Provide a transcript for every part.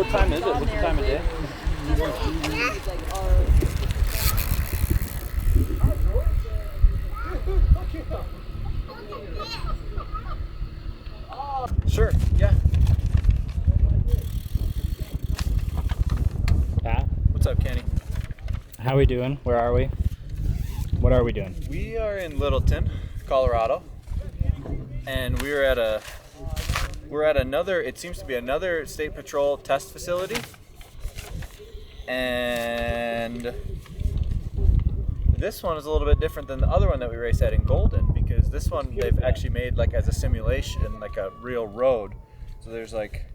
time is it? What's the time of day? Sure, yeah. Pat? What's up, Kenny? How we doing? Where are we? What are we doing? We are in Littleton, Colorado, and we're at another, it seems to be another State Patrol test facility, and this one is a little bit different than the other one that we raced at in Golden, because this one they've actually made like as a simulation, like a real road. So there's like,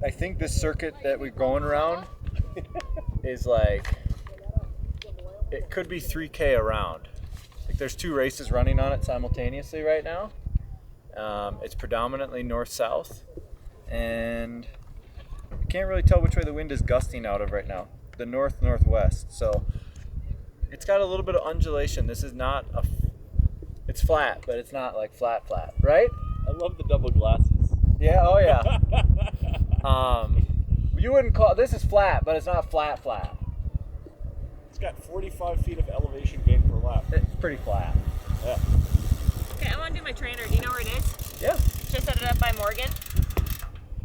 I think this circuit that we're going around is like, it could be 3K around. Like there's 2 races running on it simultaneously right now. It's predominantly north-south, and I can't really tell which way the wind is gusting out of right now. The north-northwest. So it's got a little bit of undulation. This is not it's flat, but it's not like flat, right? I love the double glasses. Yeah, oh yeah. You wouldn't call, this is flat, but it's not flat. It's got 45 feet of elevation gain per lap. It's pretty flat. Yeah. Okay, I want to do my trainer. Do you know where it is? Yeah. Should I set it up by Morgan?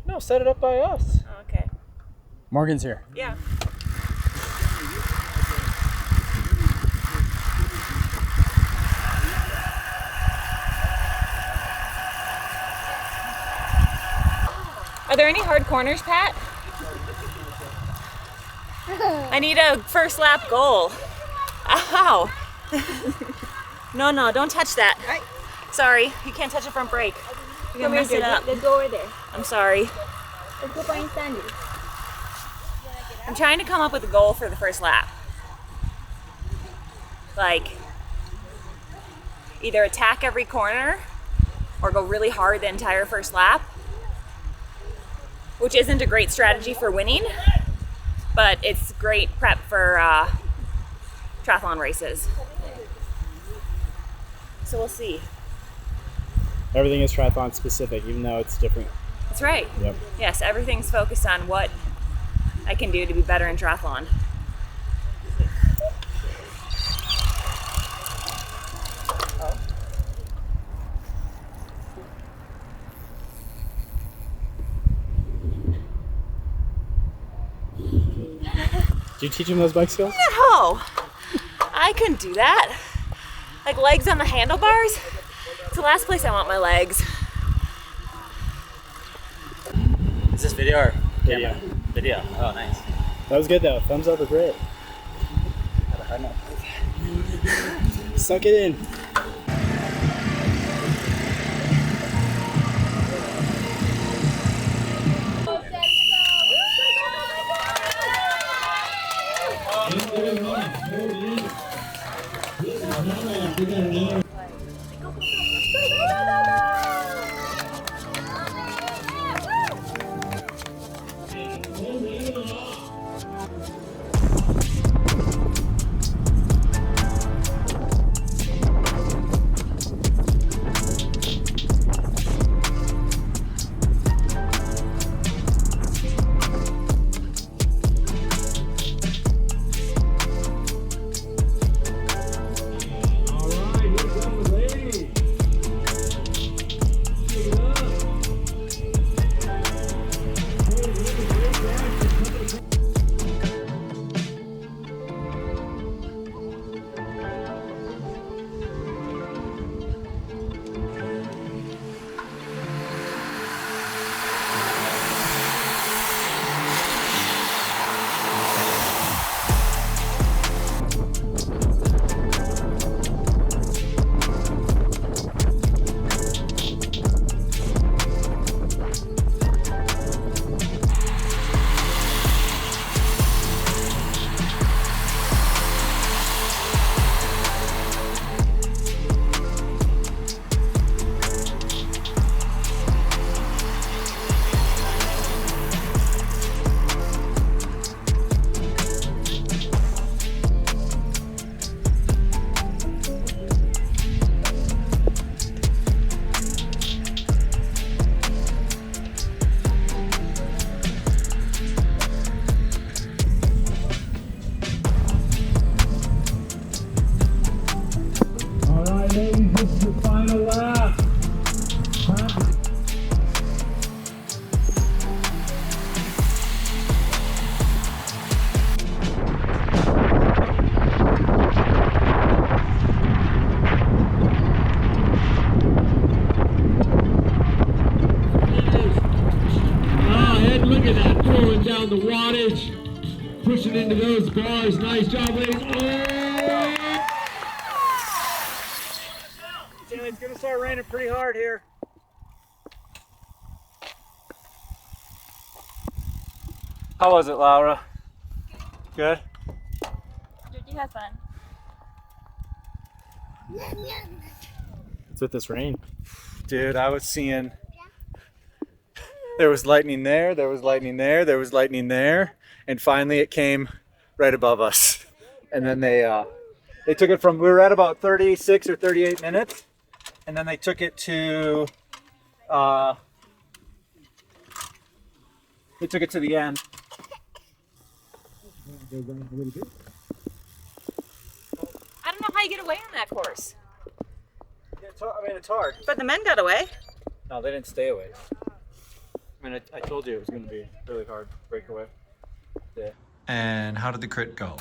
No, set it up by us. Oh, okay. Morgan's here. Yeah. Are there any hard corners, Pat? I need a first lap goal. Ow. No, don't touch that. Sorry, you can't touch a front brake. You're gonna mess it up. Let's go over there. I'm sorry. Let's go find Sandy. I'm trying to come up with a goal for the first lap. Like, either attack every corner or go really hard the entire first lap, which isn't a great strategy for winning, but it's great prep for triathlon races. So we'll see. Everything is triathlon specific, even though it's different. That's right. Yep. Yes, everything's focused on what I can do to be better in triathlon. Did you teach him those bike skills? No, I couldn't do that. Like legs on the handlebars? It's the last place I want my legs. Is this video or Video. camera? Video. Oh, nice. That was good though. Thumbs up or great. Got a hard enough. Suck it in. to those guys. Nice job, ladies. It's gonna start raining pretty hard here. How was it, Laura? Good? Did you have fun? It's with this rain. Dude, I was seeing there was lightning there, there was lightning there, there was lightning there, and finally it came right above us. And then they took it from, we were at about 36 or 38 minutes, and then they took it to the end. I don't know how you get away on that course. It's hard. But the men got away. No, they didn't stay away. I mean, I told you it was going to be really hard breakaway. Yeah. And how did the crit go?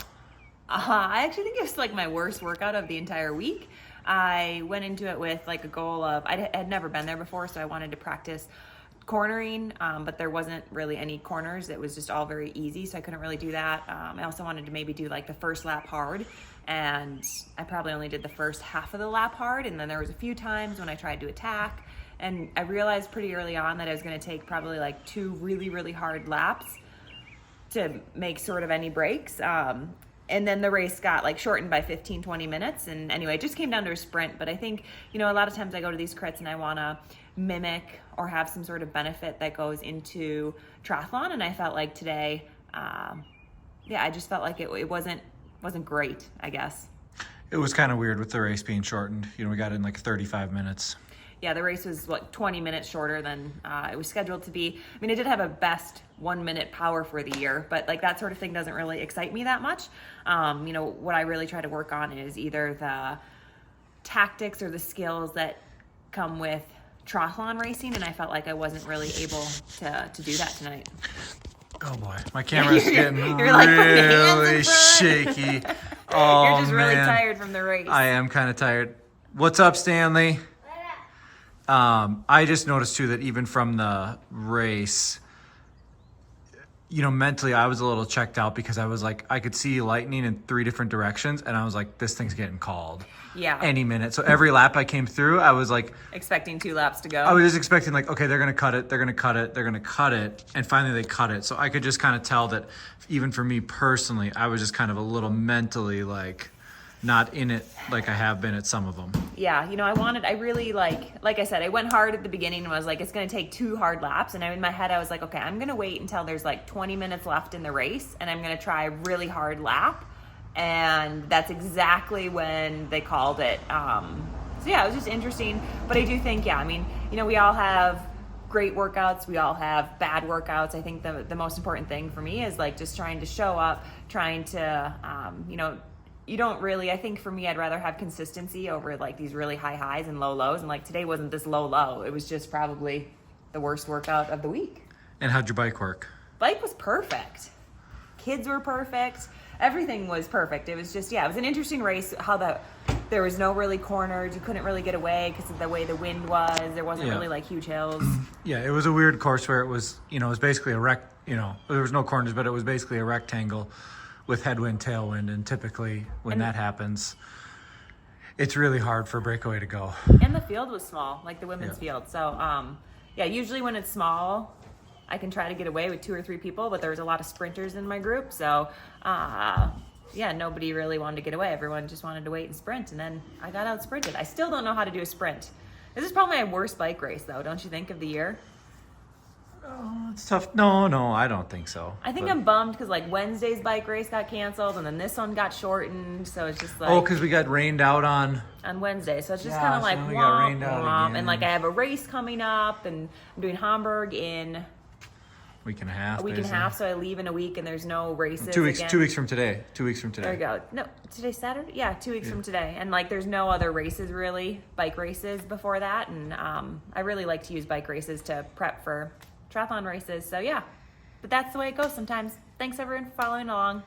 I actually think it was like my worst workout of the entire week. I went into it with like a goal of, I had never been there before, so I wanted to practice cornering, but there wasn't really any corners. It was just all very easy, so I couldn't really do that. I also wanted to maybe do like the first lap hard, and I probably only did the first half of the lap hard, and then there was a few times when I tried to attack, and I realized pretty early on that I was going to take probably like 2 really, really hard laps to make sort of any breaks. And then the race got like shortened by 15, 20 minutes. And anyway, it just came down to a sprint. But I think, a lot of times I go to these crits and I want to mimic or have some sort of benefit that goes into triathlon. And I felt like today, I just felt like it wasn't great, I guess. It was kind of weird with the race being shortened. We got in like 35 minutes. Yeah, the race was like 20 minutes shorter than it was scheduled to be. I mean, I did have a best 1 minute power for the year, but like that sort of thing doesn't really excite me that much. What I really try to work on is either the tactics or the skills that come with triathlon racing, and I felt like I wasn't really able to do that tonight. Oh boy, my camera's getting You're like putting your hands really in front. shaky. Oh, You're just really man. tired from the race. I am kind of tired. What's up, Stanley? I just noticed too that even from the race, mentally I was a little checked out because I was like, I could see lightning in 3 different directions, and I was like, this thing's getting called. Yeah. Any minute. So every lap I came through, I was like, Expecting 2 laps to go. I was just expecting like, okay, they're gonna cut it, they're gonna cut it, they're gonna cut it, and finally they cut it. So I could just kind of tell that even for me personally, I was just kind of a little mentally like not in it like I have been at some of them. Yeah, I really like I said, I went hard at the beginning and was like, it's going to take 2 hard laps. And in my head, I was like, okay, I'm going to wait until there's like 20 minutes left in the race, and I'm going to try a really hard lap. And that's exactly when they called it. So yeah, it was just interesting. But I do think, we all have great workouts. We all have bad workouts. I think the most important thing for me is like just trying to show up, trying to, you don't really, I think for me, I'd rather have consistency over like these really high highs and low lows. And like today wasn't this low. It was just probably the worst workout of the week. And how'd your bike work? Bike was perfect. Kids were perfect. Everything was perfect. It was just, it was an interesting race. There was no really corners. You couldn't really get away because of the way the wind was. There wasn't really like huge hills. Yeah, it was a weird course where it was, it was basically there was no corners, but it was basically a rectangle with headwind, tailwind, and typically when that happens, it's really hard for a breakaway to go. And the field was small, like the women's field. So, usually when it's small, I can try to get away with 2 or 3 people, but there was a lot of sprinters in my group. So, nobody really wanted to get away. Everyone just wanted to wait and sprint, and then I got out sprinted. I still don't know how to do a sprint. This is probably my worst bike race, though, don't you think, of the year? Oh, it's tough. No, I don't think so. I think I'm bummed because like Wednesday's bike race got canceled, and then this one got shortened. So it's just like because we got rained out on Wednesday. So it's just kind of like we got rained out again. And like I have a race coming up, and I'm doing Hamburg in week and a half. A week and a half. So I leave in a week, and there's no races. 2 weeks. Again. 2 weeks from today. 2 weeks from today. There we go. No, today's Saturday. Yeah, 2 weeks from today, and like there's no other races really, bike races before that, and I really like to use bike races to prep for triathlon races. So yeah, but that's the way it goes sometimes. Thanks everyone for following along.